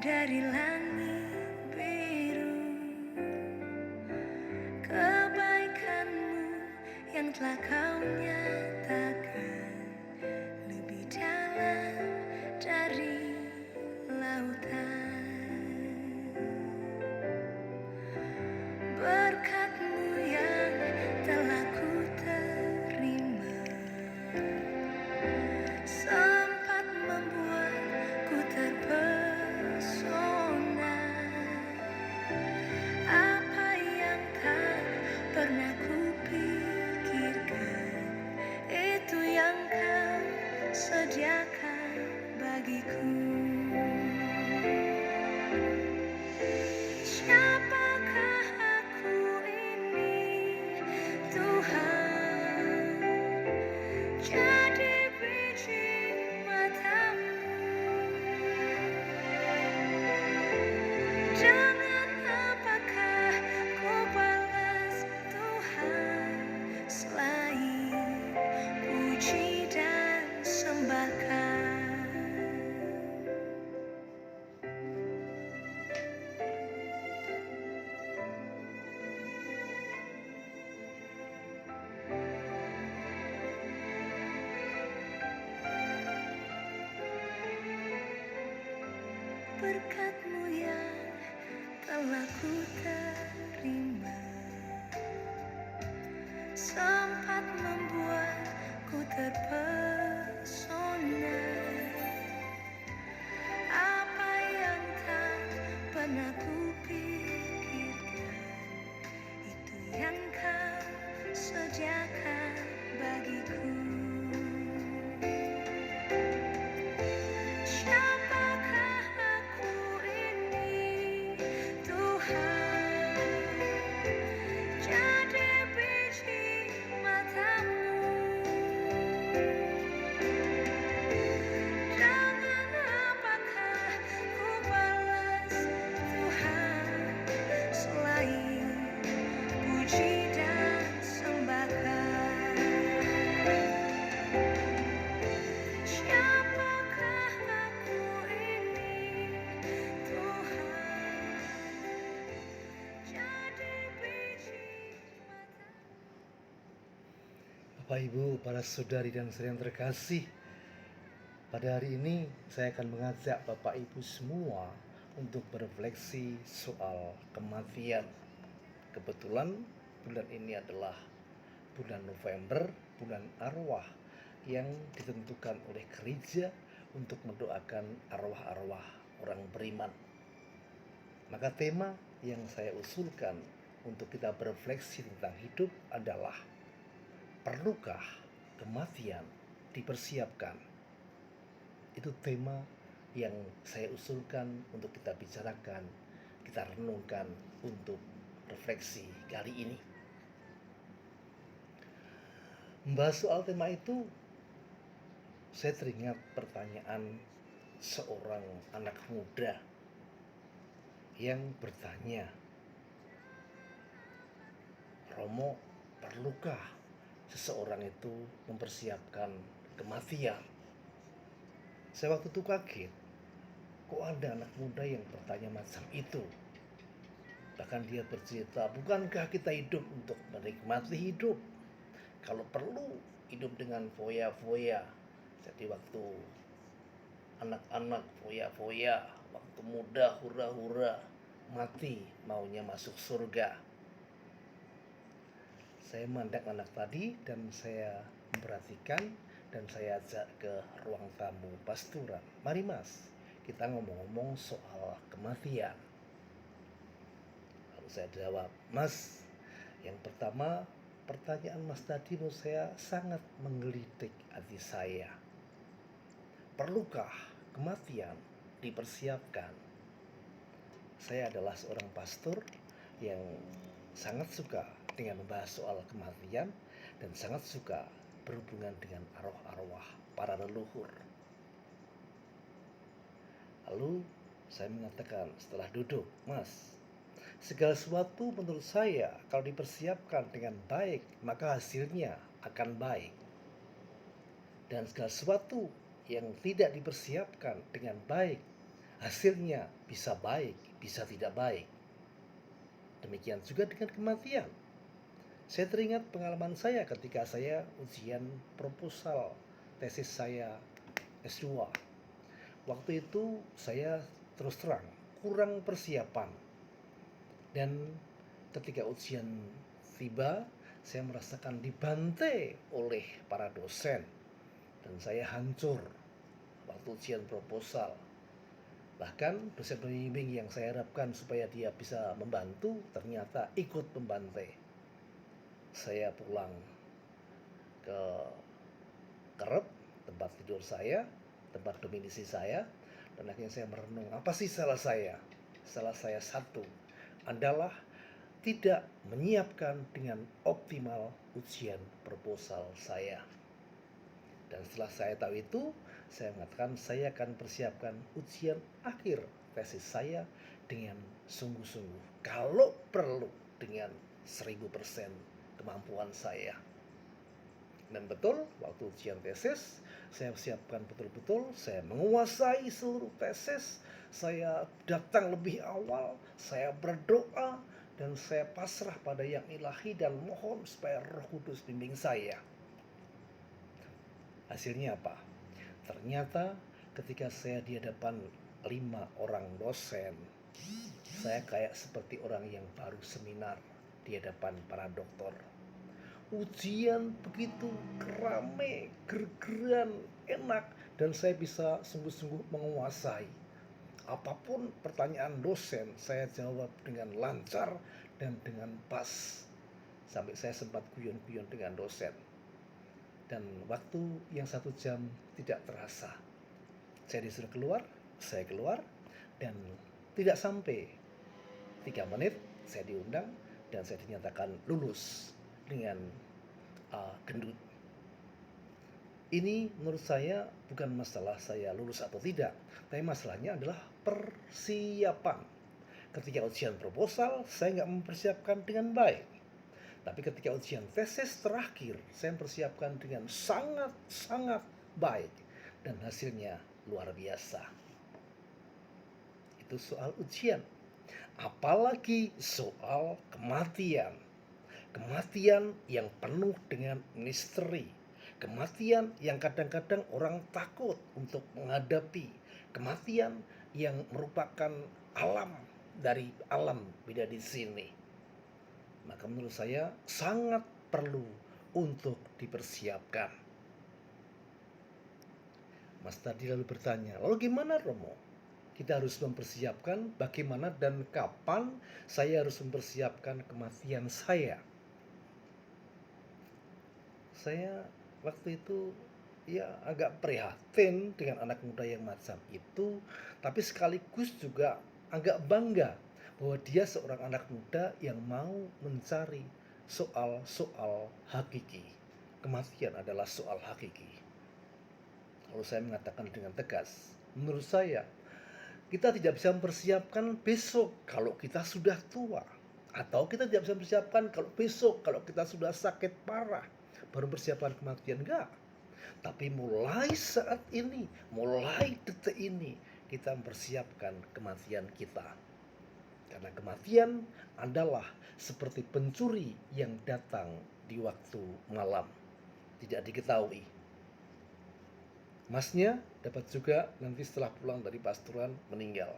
dari langit biru, kebaikanmu yang telah kau nyatakan lebih dalam dari lautan. Berkat-Mu yang telah ku terima sempat membuatku terpesona. Apa yang tak pernah kupikirkan, itu yang kau sediakan bagiku. Siapakah aku ini, Tuhan? Jadi biji mata-Mu. Dengan apakah ku balas Tuhan selain puji dan sembahkan? Berkat-Mu yang telah ku terima sempat membuatku terpesona. Apa yang tak pernah kupikirkan, itu yang kau sediakan bagiku. Siapakah aku ini, Tuhan? Jadi biji mata-Mu. Dengan apakah ku balas Tuhan selain puji dan sembahkan? Siapakah aku ini, Tuhan? Jadi biji mata. Bapak Ibu, para saudari dan saudara yang terkasih, pada hari ini saya akan mengajak Bapak Ibu semua untuk berefleksi soal kematian. Kebetulan bulan ini adalah bulan November, bulan arwah yang ditentukan oleh gereja untuk mendoakan arwah-arwah orang beriman. Maka tema yang saya usulkan untuk kita berefleksi tentang hidup adalah: perlukah kematian dipersiapkan? Itu tema yang saya usulkan untuk kita bicarakan, kita renungkan untuk refleksi kali ini. Membahas soal tema itu, saya teringat pertanyaan seorang anak muda yang bertanya, "Romo, perlukah seseorang itu mempersiapkan kematian?" Saya waktu itu kaget, kok ada anak muda yang bertanya macam itu. Bahkan dia bercerita, bukankah kita hidup untuk menikmati hidup? Kalau perlu hidup dengan foya-foya. Jadi waktu anak-anak foya-foya, waktu muda hura-hura, mati maunya masuk surga. Saya memandang anak tadi dan saya memperhatikan dan saya ajak ke ruang tamu pasturan. "Mari Mas, kita ngomong-ngomong soal kematian." Lalu saya jawab, "Mas, yang pertama, pertanyaan Mas tadi menurut saya sangat menggelitik hati saya. Perlukah kematian dipersiapkan?" Saya adalah seorang pastor yang sangat suka dengan membahas soal kematian dan sangat suka berhubungan dengan arwah-arwah para leluhur. Lalu saya mengatakan setelah duduk, "Mas, segala sesuatu menurut saya kalau dipersiapkan dengan baik, maka hasilnya akan baik. Dan segala sesuatu yang tidak dipersiapkan dengan baik, Hasilnya bisa baik, bisa tidak baik. Demikian juga dengan kematian. Saya teringat pengalaman saya ketika saya ujian proposal tesis saya S2. Waktu itu saya terus terang kurang persiapan, dan ketika ujian tiba saya merasakan dibantai oleh para dosen dan saya hancur waktu ujian proposal. Bahkan dosen pembimbing yang saya harapkan supaya dia bisa membantu ternyata ikut membantai. Saya pulang ke kerep tempat tidur saya, tempat domisili saya, dan akhirnya saya merenung, apa sih salah saya? Salah saya satu adalah tidak menyiapkan dengan optimal ujian proposal saya. Dan setelah saya tahu itu, saya mengatakan saya akan persiapkan ujian akhir tesis saya dengan sungguh-sungguh. Kalau perlu dengan 1000% kemampuan saya. Dan betul, waktu ujian tesis, saya siapkan betul-betul, saya menguasai seluruh tesis, saya datang lebih awal, saya berdoa, dan saya pasrah pada yang ilahi dan mohon supaya Roh Kudus bimbing saya. Hasilnya apa? Ternyata ketika saya di hadapan 5 orang dosen, saya kayak seperti orang yang baru seminar di hadapan para dokter. Ujian begitu rame, ger-geran, enak, dan saya bisa sungguh-sungguh menguasai. Apapun pertanyaan dosen, saya jawab dengan lancar dan dengan pas. Sampai saya sempat guyon-guyon dengan dosen. Dan waktu yang 1 jam tidak terasa. Saya disuruh keluar, saya keluar, dan tidak sampai 3 menit saya diundang dan saya dinyatakan lulus dengan gendut. Ini menurut saya bukan masalah saya lulus atau tidak, tapi masalahnya adalah persiapan. Ketika ujian proposal, saya nggak mempersiapkan dengan baik. Tapi ketika ujian tesis terakhir, saya mempersiapkan dengan sangat-sangat baik. Dan hasilnya luar biasa. Itu soal ujian. Apalagi soal kematian. Kematian yang penuh dengan misteri. Kematian yang kadang-kadang orang takut untuk menghadapi. Kematian yang merupakan alam dari alam beda di sini. Maka menurut saya sangat perlu untuk dipersiapkan. Mas tadi lalu bertanya, lalu gimana Romo? Kita harus mempersiapkan bagaimana dan kapan saya harus mempersiapkan kematian saya. Saya waktu itu ya agak prihatin dengan anak muda yang macam itu, tapi sekaligus juga agak bangga bahwa dia seorang anak muda yang mau mencari soal-soal hakiki. Kematian adalah soal hakiki. Lalu saya mengatakan dengan tegas, menurut saya kita tidak bisa mempersiapkan besok kalau kita sudah tua, atau kita tidak bisa mempersiapkan kalau besok kalau kita sudah sakit parah baru persiapan kematian, enggak. Tapi mulai saat ini, mulai detik ini kita mempersiapkan kematian kita. Karena kematian adalah seperti pencuri yang datang di waktu malam, tidak diketahui. Masnya dapat juga nanti setelah pulang dari pastoran meninggal,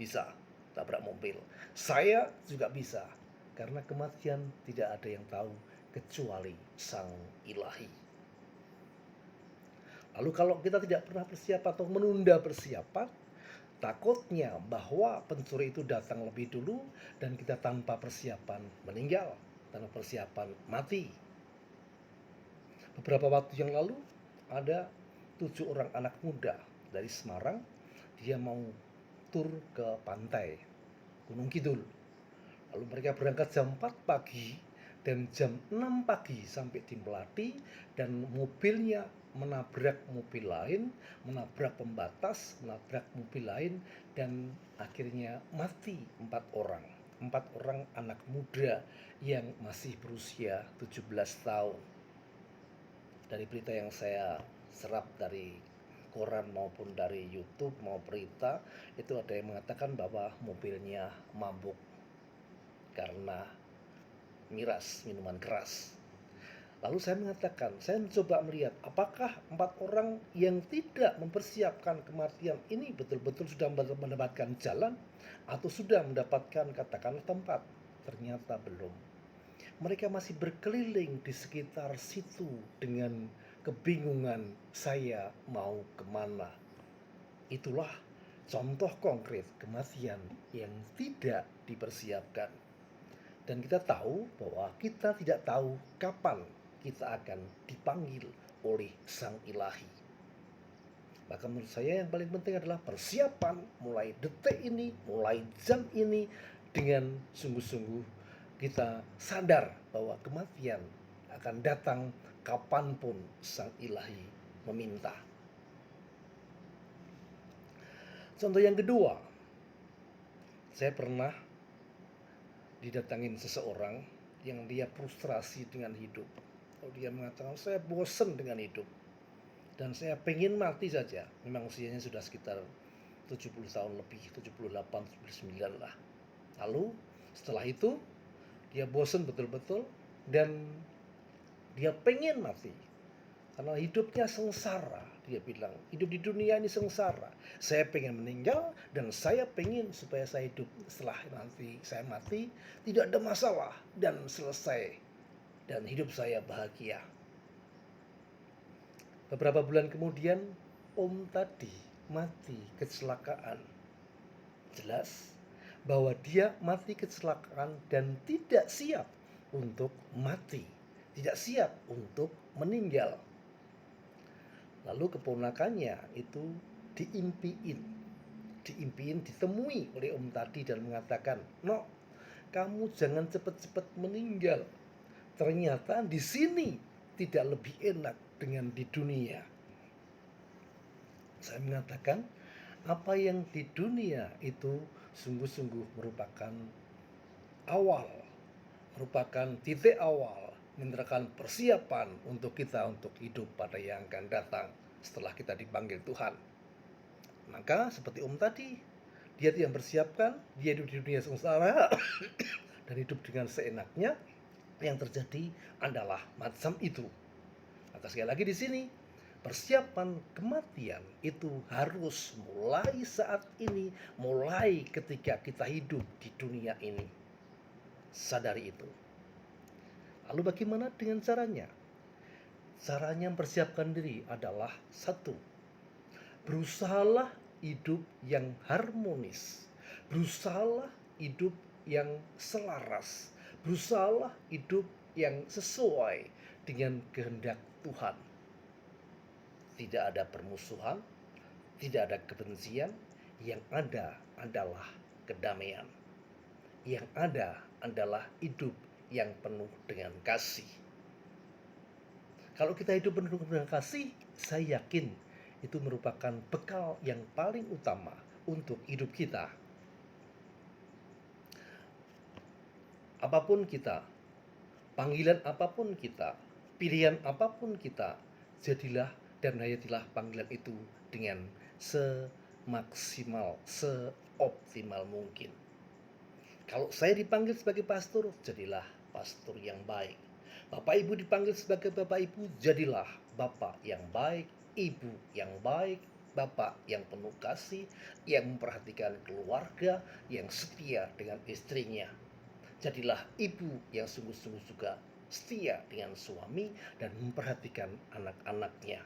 bisa tabrak mobil. Saya juga bisa, karena kematian tidak ada yang tahu kecuali Sang Ilahi. Lalu kalau kita tidak pernah persiapan atau menunda persiapan, takutnya bahwa pencuri itu datang lebih dulu dan kita tanpa persiapan meninggal, tanpa persiapan mati. Beberapa waktu yang lalu ada 7 orang anak muda dari Semarang, dia mau tur ke pantai Gunung Kidul. Lalu mereka berangkat jam 4 pagi dan jam 6 pagi sampai di Melati, dan mobilnya menabrak mobil lain, menabrak pembatas, menabrak mobil lain, dan akhirnya mati 4 orang. 4 orang anak muda yang masih berusia 17 tahun. Dari berita yang saya serap dari koran maupun dari YouTube mau berita, itu ada yang mengatakan bahwa mobilnya mabuk karena minuman keras. Lalu saya mengatakan, saya mencoba melihat apakah 4 orang yang tidak mempersiapkan kematian ini betul-betul sudah mendapatkan jalan atau sudah mendapatkan katakanlah tempat. Ternyata belum. Mereka masih berkeliling di sekitar situ dengan kebingungan saya mau kemana. Itulah contoh konkret kematian yang tidak dipersiapkan. Dan kita tahu bahwa kita tidak tahu kapan kita akan dipanggil oleh Sang Ilahi. Maka menurut saya yang paling penting adalah persiapan mulai detik ini, mulai jam ini, dengan sungguh-sungguh kita sadar bahwa kematian akan datang kapanpun Sang Ilahi meminta. Contoh yang kedua, saya pernah didatangin seseorang yang dia frustrasi dengan hidup. Kalau dia mengatakan, saya bosan dengan hidup dan saya pengen mati saja. Memang usianya sudah sekitar 70 tahun lebih, 78, 79 lah. Lalu setelah itu dia bosan betul-betul dan dia pengen mati. Karena hidupnya sengsara, dia bilang, hidup di dunia ini sengsara. Saya pengen meninggal dan saya pengen supaya saya hidup setelah nanti saya mati tidak ada masalah dan selesai dan hidup saya bahagia. Beberapa bulan kemudian om tadi mati kecelakaan. Jelas bahwa dia mati kecelakaan dan tidak siap untuk mati, tidak siap untuk meninggal. Lalu keponakannya itu diimpiin, ditemui oleh om tadi dan mengatakan, "No, kamu jangan cepat-cepat meninggal. Ternyata di sini tidak lebih enak dengan di dunia." Saya mengatakan, apa yang di dunia itu sungguh-sungguh merupakan awal, merupakan titik awal, merupakan persiapan untuk kita untuk hidup pada yang akan datang setelah kita dipanggil Tuhan. Maka seperti om tadi, dia tidak mempersiapkan, dia hidup di dunia sengsara dan hidup dengan seenaknya. Yang terjadi adalah macam itu. Maka sekali lagi di sini, persiapan kematian itu harus mulai saat ini, mulai ketika kita hidup di dunia ini. Sadari itu. Lalu bagaimana dengan caranya? Caranya mempersiapkan diri adalah satu, berusahalah hidup yang harmonis, berusahalah hidup yang selaras, berusahalah hidup yang sesuai dengan kehendak Tuhan. Tidak ada permusuhan, tidak ada kebencian, yang ada adalah kedamaian. Yang ada adalah hidup yang penuh dengan kasih. Kalau kita hidup penuh dengan kasih, saya yakin itu merupakan bekal yang paling utama untuk hidup kita. Apapun kita, panggilan apapun kita, pilihan apapun kita, jadilah dan hayatilah panggilan itu dengan semaksimal, seoptimal mungkin. Kalau saya dipanggil sebagai pastor, jadilah pastor yang baik. Bapak Ibu dipanggil sebagai Bapak Ibu, jadilah Bapak yang baik, Ibu yang baik, Bapak yang penuh kasih, yang memperhatikan keluarga, yang setia dengan istrinya. Jadilah ibu yang sungguh-sungguh juga setia dengan suami dan memperhatikan anak-anaknya.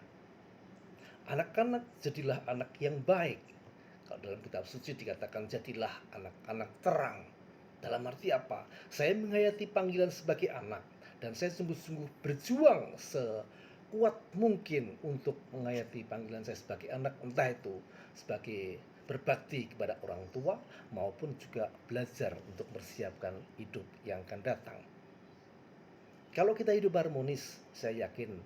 Anak-anak jadilah anak yang baik. Kalau dalam kitab suci dikatakan jadilah anak-anak terang. Dalam arti apa? Saya menghayati panggilan sebagai anak dan saya sungguh-sungguh berjuang sekuat mungkin untuk menghayati panggilan saya sebagai anak, entah itu sebagai berbakti kepada orang tua maupun juga belajar untuk mempersiapkan hidup yang akan datang. Kalau kita hidup harmonis, saya yakin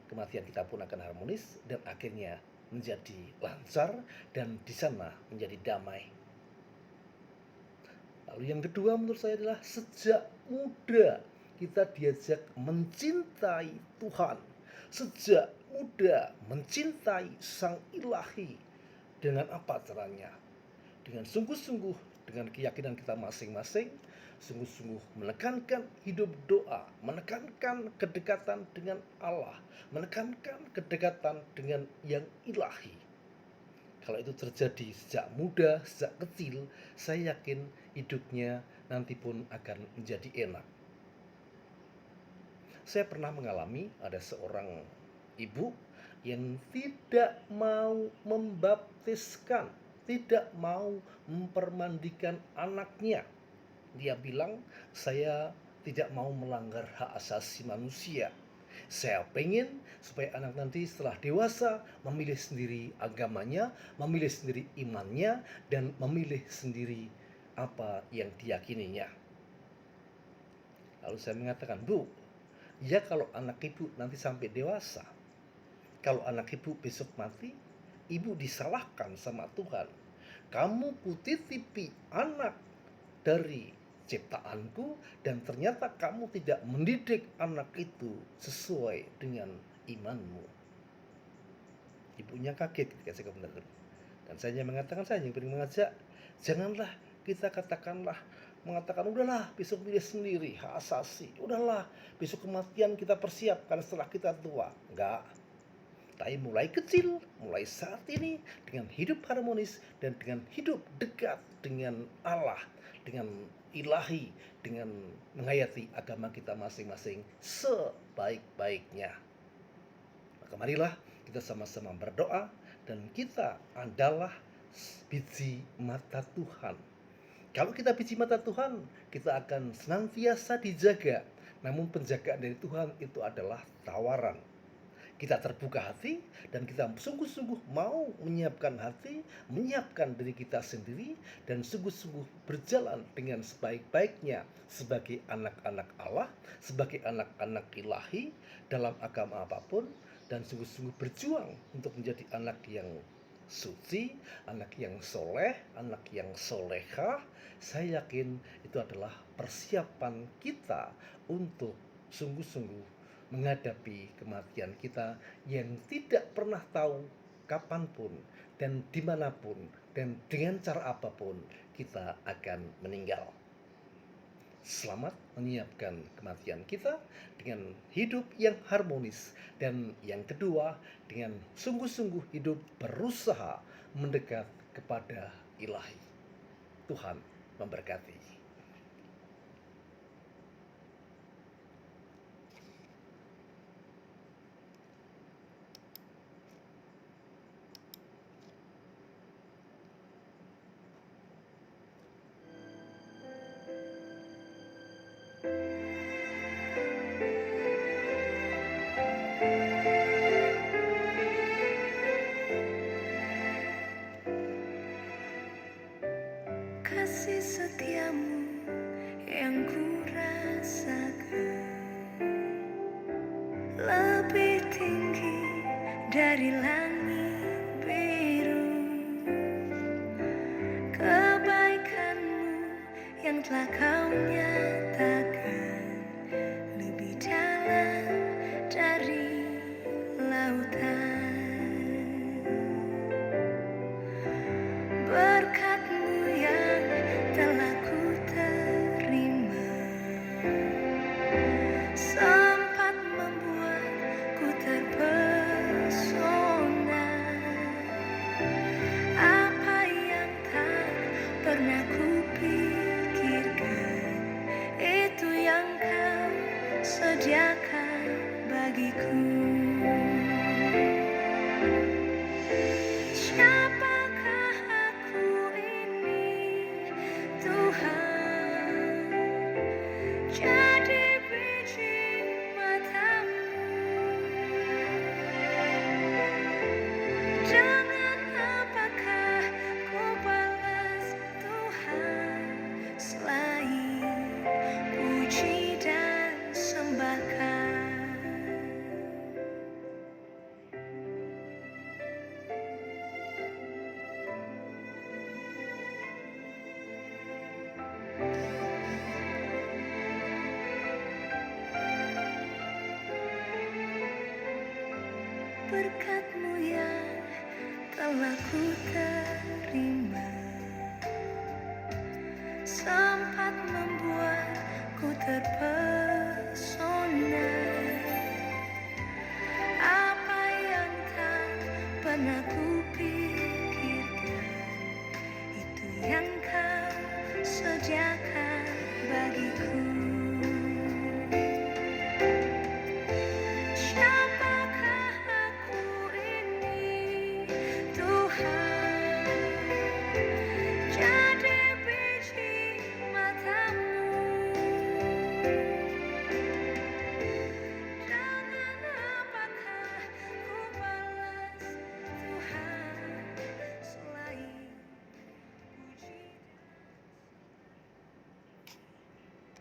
kematian kita pun akan harmonis dan akhirnya menjadi lancar dan di sana menjadi damai. Lalu yang kedua menurut saya adalah sejak muda kita diajak mencintai Tuhan. Sejak muda mencintai Sang Ilahi. Dengan apa caranya? Dengan sungguh-sungguh, dengan keyakinan kita masing-masing, sungguh-sungguh menekankan hidup doa, menekankan kedekatan dengan Allah, menekankan kedekatan dengan yang ilahi. Kalau itu terjadi sejak muda, sejak kecil, saya yakin hidupnya nanti pun akan menjadi enak. Saya pernah mengalami ada seorang ibu yang tidak mau membaptiskan, tidak mau mempermandikan anaknya. Dia bilang, saya tidak mau melanggar hak asasi manusia. Saya pengen supaya anak nanti setelah dewasa memilih sendiri agamanya, memilih sendiri imannya, dan memilih sendiri apa yang diyakininya. Lalu saya mengatakan, Bu, ya kalau anak ibu nanti sampai dewasa, kalau anak ibu besok mati, ibu disalahkan sama Tuhan. Kamu kutitipi anak dari ciptaanku dan ternyata kamu tidak mendidik anak itu sesuai dengan imanmu. Ibunya kaget ketika saya komentar. Dan saya hanya mengatakan, saya yang paling mengajak, janganlah kita mengatakan udahlah besok pilih sendiri hak asasi, udahlah besok kematian kita persiapkan setelah kita tua. Enggak. Tapi mulai kecil, mulai saat ini dengan hidup harmonis dan dengan hidup dekat dengan Allah, dengan ilahi, dengan menghayati agama kita masing-masing sebaik-baiknya. Maka marilah kita sama-sama berdoa dan kita adalah biji mata Tuhan. Kalau kita biji mata Tuhan, kita akan senantiasa dijaga. Namun penjagaan dari Tuhan itu adalah tawaran. Kita terbuka hati dan kita sungguh-sungguh mau menyiapkan hati, menyiapkan diri kita sendiri dan sungguh-sungguh berjalan dengan sebaik-baiknya sebagai anak-anak Allah, sebagai anak-anak ilahi dalam agama apapun, dan sungguh-sungguh berjuang untuk menjadi anak yang suci, anak yang soleh, anak yang solehah. Saya yakin itu adalah persiapan kita untuk sungguh-sungguh menghadapi kematian kita yang tidak pernah tahu kapanpun dan dimanapun dan dengan cara apapun kita akan meninggal. Selamat menyiapkan kematian kita dengan hidup yang harmonis, dan yang kedua dengan sungguh-sungguh hidup berusaha mendekat kepada ilahi. Tuhan memberkati. Kasih setiamu yang ku rasakan lebih tinggi dari langit biru. Kebaikanmu yang telah kau nyatakan lebih dalam dari lautan. Berkat-Mu yang telah ku terima sempat membuatku terpesona. Apa yang tak pernah ku pikirkan telah ku terima, sempat membuatku terpesona. Apa yang tak pernah ku